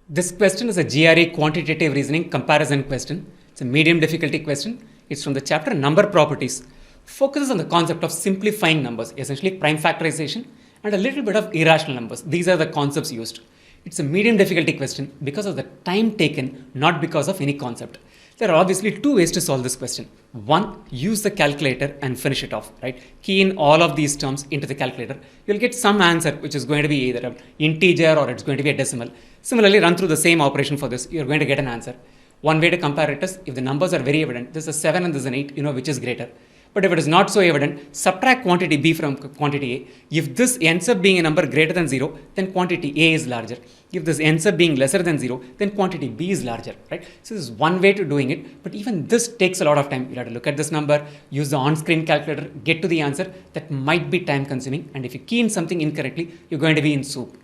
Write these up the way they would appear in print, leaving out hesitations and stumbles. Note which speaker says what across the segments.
Speaker 1: This question is a GRE Quantitative Reasoning comparison question. It's a medium difficulty question. It's from the chapter Number Properties. Focuses on the concept of simplifying numbers, essentially prime factorization and a little bit of irrational numbers. These are the concepts used. It's a medium difficulty question because of the time taken, not because of any concept. There are obviously two ways to solve this question. One, use the calculator and finish it off, right? Key in all of these terms into the calculator. You'll get some answer which is going to be either an integer or it's going to be a decimal. Similarly, run through the same operation for this. You're going to get an answer. One way to compare it is if the numbers are very evident, this is 7 and this is an 8, you know which is greater. But if it is not so evident, subtract quantity B from quantity A. If this ends up being a number greater than 0, then quantity A is larger. If this ends up being lesser than 0, then quantity B is larger, right? So this is one way to doing it, but even this takes a lot of time. You have to look at this number, use the on-screen calculator, get to the answer. That might be time consuming, and if you key in something incorrectly, you're going to be in soup.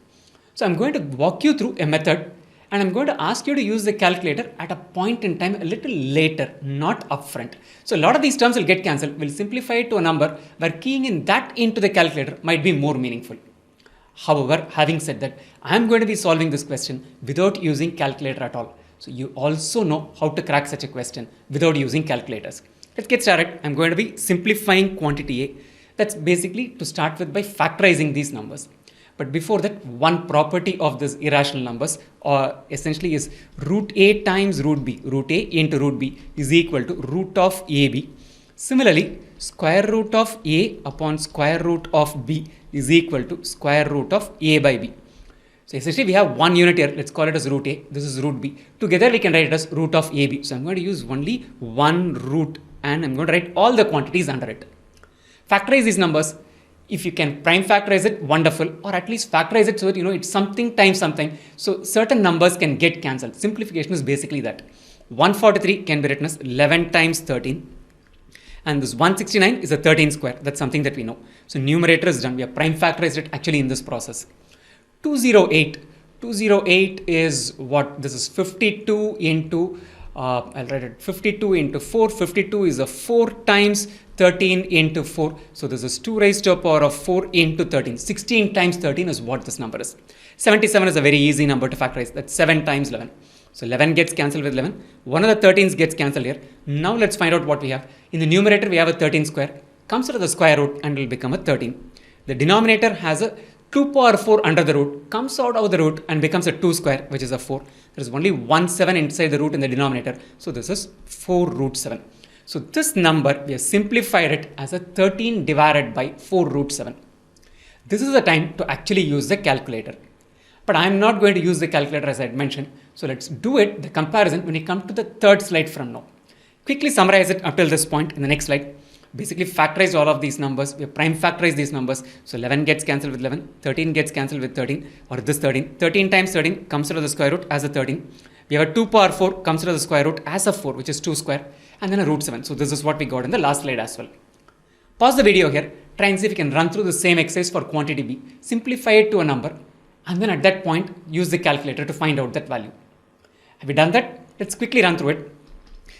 Speaker 1: So I'm going to walk you through a method, and I'm going to ask you to use the calculator at a point in time a little later, not upfront. So a lot of these terms will get cancelled. We'll simplify it to a number where keying in that into the calculator might be more meaningful. However, having said that, I'm going to be solving this question without using calculator at all. So you also know how to crack such a question without using calculators. Let's get started. I'm going to be simplifying quantity A. That's basically to start with by factorizing these numbers. But before that, one property of this irrational numbers essentially is root A times root B. Root A into root B is equal to root of AB. Similarly, square root of A upon square root of B is equal to square root of A by B. So essentially we have one unit here. Let's call it as root A. This is root B. Together we can write it as root of AB. So I'm going to use only one root and I'm going to write all the quantities under it. Factorize these numbers. If you can prime factorize it, wonderful, or at least factorize it so that you know it's something times something, so certain numbers can get cancelled. Simplification is basically that. 143 can be written as 11 times 13, and this 169 is a 13 square. That's something that we know. So numerator is done. We have prime factorized it actually in this process. 208 is what? This is 52 into I'll write it 52 into 4. 52 is a 4 times 13 into 4. So this is 2 raised to a power of 4 into 13. 16 times 13 is what this number is. 77 is a very easy number to factorize. That's 7 times 11. So 11 gets cancelled with 11. One of the 13s gets cancelled here. Now let's find out what we have. In the numerator, we have a 13 square. Comes out of the square root and will become a 13. The denominator has a 2 power 4 under the root, comes out of the root and becomes a 2 square, which is a 4. There is only 1 7 inside the root in the denominator. So this is 4 root 7. So this number, we have simplified it as a 13 divided by 4 root 7. This is the time to actually use the calculator. But I am not going to use the calculator as I had mentioned. So let's do it, the comparison, when we come to the third slide from now. Quickly summarize it up till this point in the next slide. Basically factorize all of these numbers. We have prime factorized these numbers. So 11 gets cancelled with 11, 13 gets cancelled with 13, or this 13. 13 times 13 comes out of the square root as a 13. We have a 2 power 4 comes out of the square root as a 4, which is 2 square, and then a root 7. So this is what we got in the last slide as well. Pause the video here. Try and see if you can run through the same exercise for quantity B. Simplify it to a number, and then at that point, use the calculator to find out that value. Have we done that? Let's quickly run through it.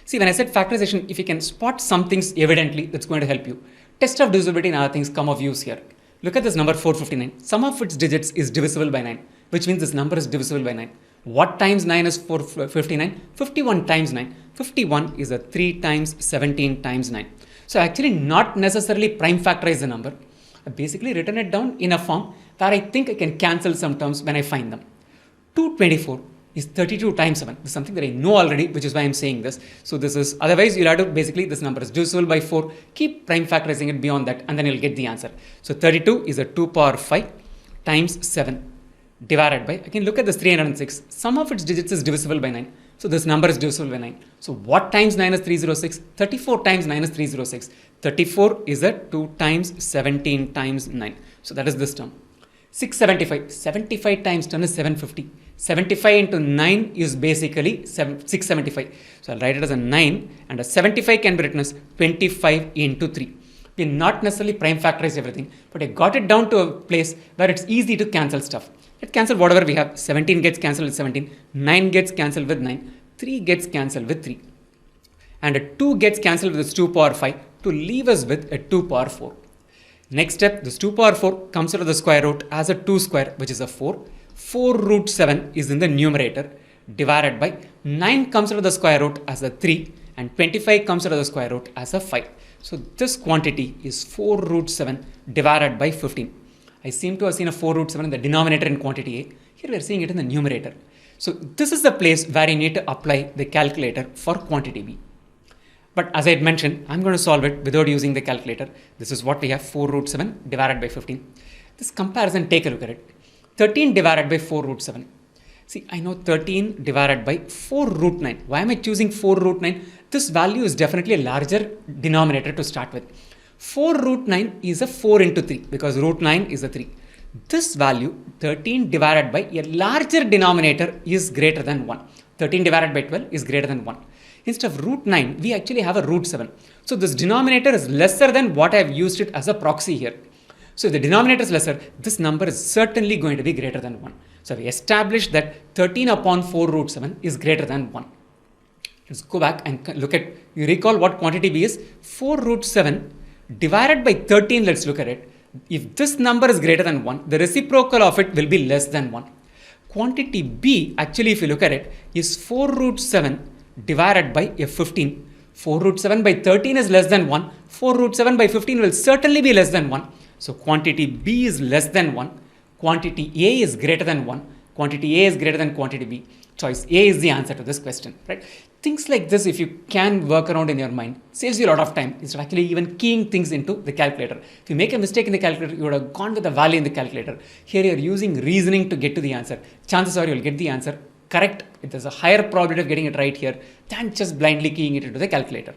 Speaker 1: See, when I said factorization, if you can spot some things evidently, that's going to help you. Test of divisibility and other things come of use here. Look at this number 459. Sum of its digits is divisible by 9, which means this number is divisible by 9. What times 9 is 459? 51 times 9. 51 is a 3 times 17 times 9. So actually not necessarily prime factorize the number. I basically written it down in a form where I think I can cancel some terms when I find them. 224 is 32 times 7. This is something that I know already, which is why I'm saying this. So this is, otherwise you'll have to basically, this number is divisible by 4. Keep prime factorizing it beyond that and then you'll get the answer. So 32 is a 2 power 5 times 7 divided by, again look at this 306. Sum of its digits is divisible by 9. So this number is divisible by 9. So what times 9 is 306? 34 times 9 is 306. 34 is a 2 times 17 times 9. So that is this term. 675. 75 times 10 is 750. 75 into 9 is basically 675. So I'll write it as a 9, and a 75 can be written as 25 into 3. We not necessarily prime factorize everything, but I got it down to a place where it's easy to cancel stuff. Let's cancel whatever we have. 17 gets cancelled with 17, 9 gets cancelled with 9, 3 gets cancelled with 3. And a 2 gets cancelled with this 2 power 5 to leave us with a 2 power 4. Next step, this 2 power 4 comes out of the square root as a 2 square, which is a 4. 4 root 7 is in the numerator, divided by 9 comes out of the square root as a 3 and 25 comes out of the square root as a 5. So this quantity is 4 root 7 divided by 15. I seem to have seen a 4 root 7 in the denominator in quantity A. Here we are seeing it in the numerator. So this is the place where you need to apply the calculator for quantity B. But as I had mentioned, I'm going to solve it without using the calculator. This is what we have, 4 root 7 divided by 15. This comparison, take a look at it. 13 divided by 4 root 7. See, I know 13 divided by 4 root 9. Why am I choosing 4 root 9? This value is definitely a larger denominator to start with. 4 root 9 is a 4 into 3 because root 9 is a 3. This value, 13 divided by a larger denominator, is greater than 1. 13 divided by 12 is greater than 1. Instead of root 9, we actually have a root 7. So this denominator is lesser than what I have used it as a proxy here. So if the denominator is lesser, this number is certainly going to be greater than 1. So we established that 13 upon 4 root 7 is greater than 1. Let's go back and look at, you recall what quantity B is? 4 root 7 divided by 13, let's look at it. If this number is greater than 1, the reciprocal of it will be less than 1. Quantity B, actually if you look at it, is 4 root 7 divided by a 15. 4 root 7 by 13 is less than 1. 4 root 7 by 15 will certainly be less than 1. So quantity B is less than 1. Quantity A is greater than 1. Quantity A is greater than quantity B. Choice A is the answer to this question, right? Things like this, if you can work around in your mind, saves you a lot of time instead of actually even keying things into the calculator. If you make a mistake in the calculator, you would have gone with the value in the calculator. Here you're using reasoning to get to the answer. Chances are you'll get the answer correct. There's a higher probability of getting it right here than just blindly keying it into the calculator.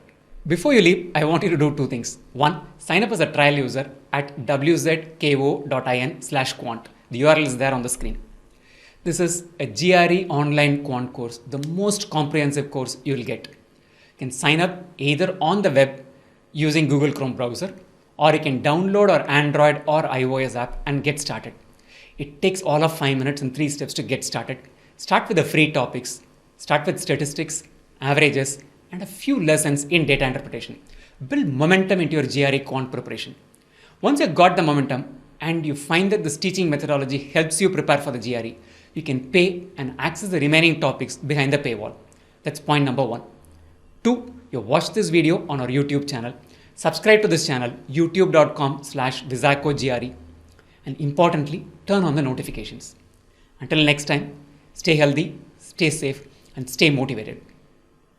Speaker 1: Before you leave, I want you to do two things. One, sign up as a trial user at wzko.in/quant. The URL is there on the screen. This is a GRE online quant course, the most comprehensive course you will get. You can sign up either on the web using Google Chrome browser, or you can download our Android or iOS app and get started. It takes all of 5 minutes and 3 steps to get started. Start with the free topics, start with statistics, averages, and a few lessons in data interpretation. Build momentum into your GRE quant preparation. Once you've got the momentum and you find that this teaching methodology helps you prepare for the GRE, you can pay and access the remaining topics behind the paywall. That's point number 1. 2, you watch this video on our YouTube channel. Subscribe to this channel, youtube.com/VizakoGRE. And importantly, turn on the notifications. Until next time, stay healthy, stay safe, and stay motivated.